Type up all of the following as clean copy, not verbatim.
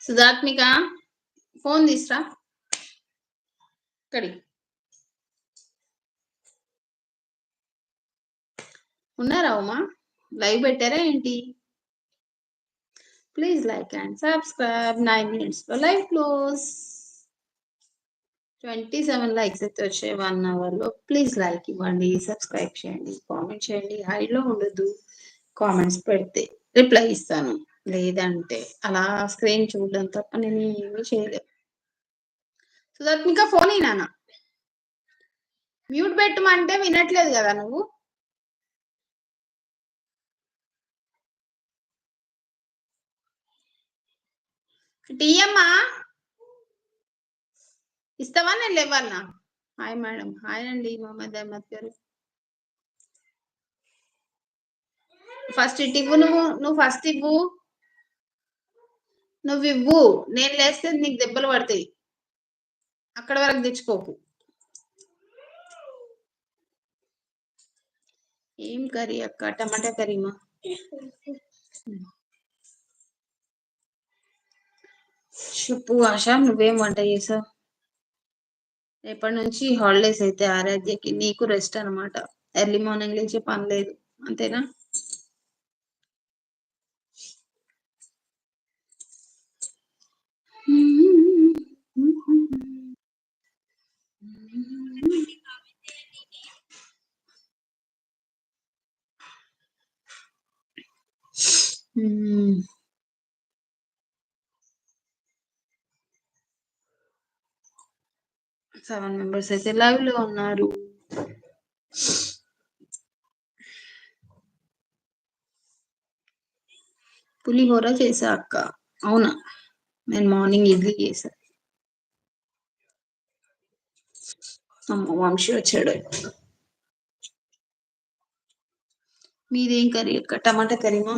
సుధాత్మిక phone తీసురా ఇక్కడి ఉన్నారా ఉమా లైవ్ పెట్టారా ఏంటి please like and subscribe 9 minutes లో లైవ్ క్లోజ్ 27 లైక్స్ అయితే వచ్చాయి 1 hour లో ప్లీజ్ లైక్ ఇవ్వండి సబ్స్క్రైబ్ చేయండి కామెంట్ చేయండి హైలో ఉండదు కామెంట్స్ పెడితే రిప్లై ఇస్తాను లేదంటే అలా స్క్రీన్ చూడడం తప్ప నేను ఏమీ చేయలేదు సుధాత్మిక ఫోన్ నాన్న మ్యూట్ పెట్టమంటే వినట్లేదు కదా నువ్వు టీయమ్మా ఇస్తావా నేను లేవన్నా హాయ్ మేడం హాయ్ అండి మొహమ్మద్ అహ్మద్ గారు ఫస్ట్ ఇటు ఇవ్వు నువ్వు ఫస్ట్ ఇవ్వు నువ్వు ఇవ్వు నేను లేస్తే నీకు దెబ్బలు పడతాయి అక్కడ వరకు తెచ్చుకోకు ఏం కర్రీ అక్క టమాటా కర్రీమా చెప్పు ఆశ నువ్వేం వంట చేసావు రేపటి నుంచి హాలిడేస్ అయితే ఆరాధ్యకి నీకు రెస్ట్ అనమాట ఎర్లీ మార్నింగ్ లేచే పని లేదు అంతేనా సెవెన్ మెంబర్స్ అయితే లైవ్ లో ఉన్నారు పులిహోర చేసా అక్క అవునా నేను మార్నింగ్ ఇడ్లీ చేసా అమ్మ వంశీ వచ్చాడు మీదేం కర్రీ అక్క టమాటా కర్రీమా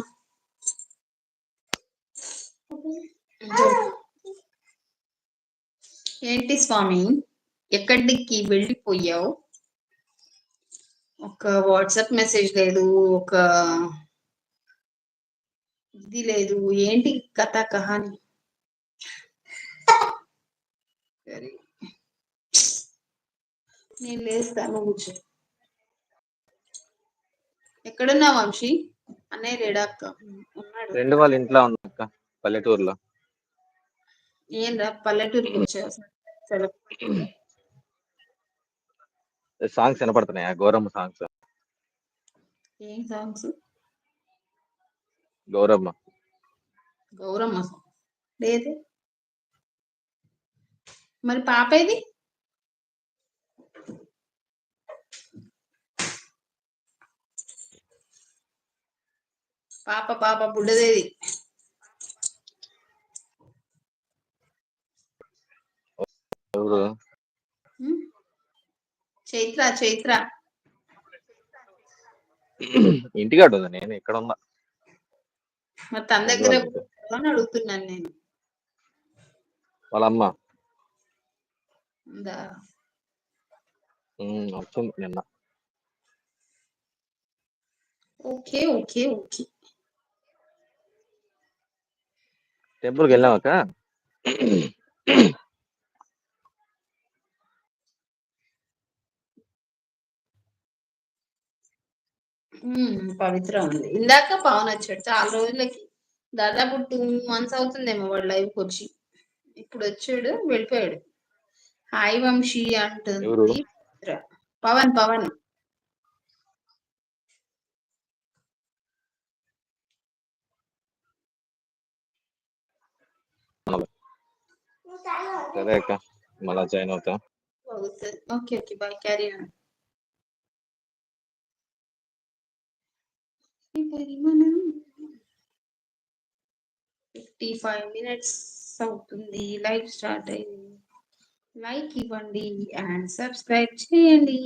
ఏంటి స్వామి ఎక్కడికి వెళ్ళిపోయావు ఒక వాట్సాప్ మెసేజ్ లేదు ఒక ఇది లేదు ఏంటి కథ కహాని నేను లేస్తాను కూర్చో ఎక్కడున్నా వంశీ అన్నయ్య లేడా అక్క ఉన్నాడు ఫ్రెండ్ వాళ్ళ ఇంట్లో ఉంది అక్క పల్లెటూరులో ఏంరా పల్లెటూరుకి వచ్చావు సాంగ్స్ వినపడుతున్నాయా గౌరమ్మ సాంగ్స్ ఏం సాంగ్స్ గౌరమ్మ గౌరమ్మ లేదు మరి పాప ఏది పాప పాప బుడ్డదేది ఎవరు చైత్ర చైత్ర ఇంటికాడు ఉంది నేను ఇక్కడ ఉన్నా మరి తన దగ్గర అడుగుతున్నాను నేను వాళ్ళ అమ్మ ఉందా వచ్చింది నిన్న ఓకే ఓకే ఓకే టెంపుల్కి వెళ్ళామక్క పవిత్ర ఉంది ఇందాక పవన్ వచ్చాడు చాలా రోజులకి దాదాపు 2 months అవుతుందేమో వాడు లైవ్కి వచ్చి ఇప్పుడు వచ్చాడు వెళ్ళిపోయాడు హాయ్ వంశీ అంటుంది పవన్ పవన్ సరే అక్క మళ్ళా జాయిన్ అవుతా okay okay by carry on 55 minutes అవుతుంది లైవ్ స్టార్ట్ అయింది లైక్ ఇవ్వండి అండ్ సబ్స్క్రైబ్ చేయండి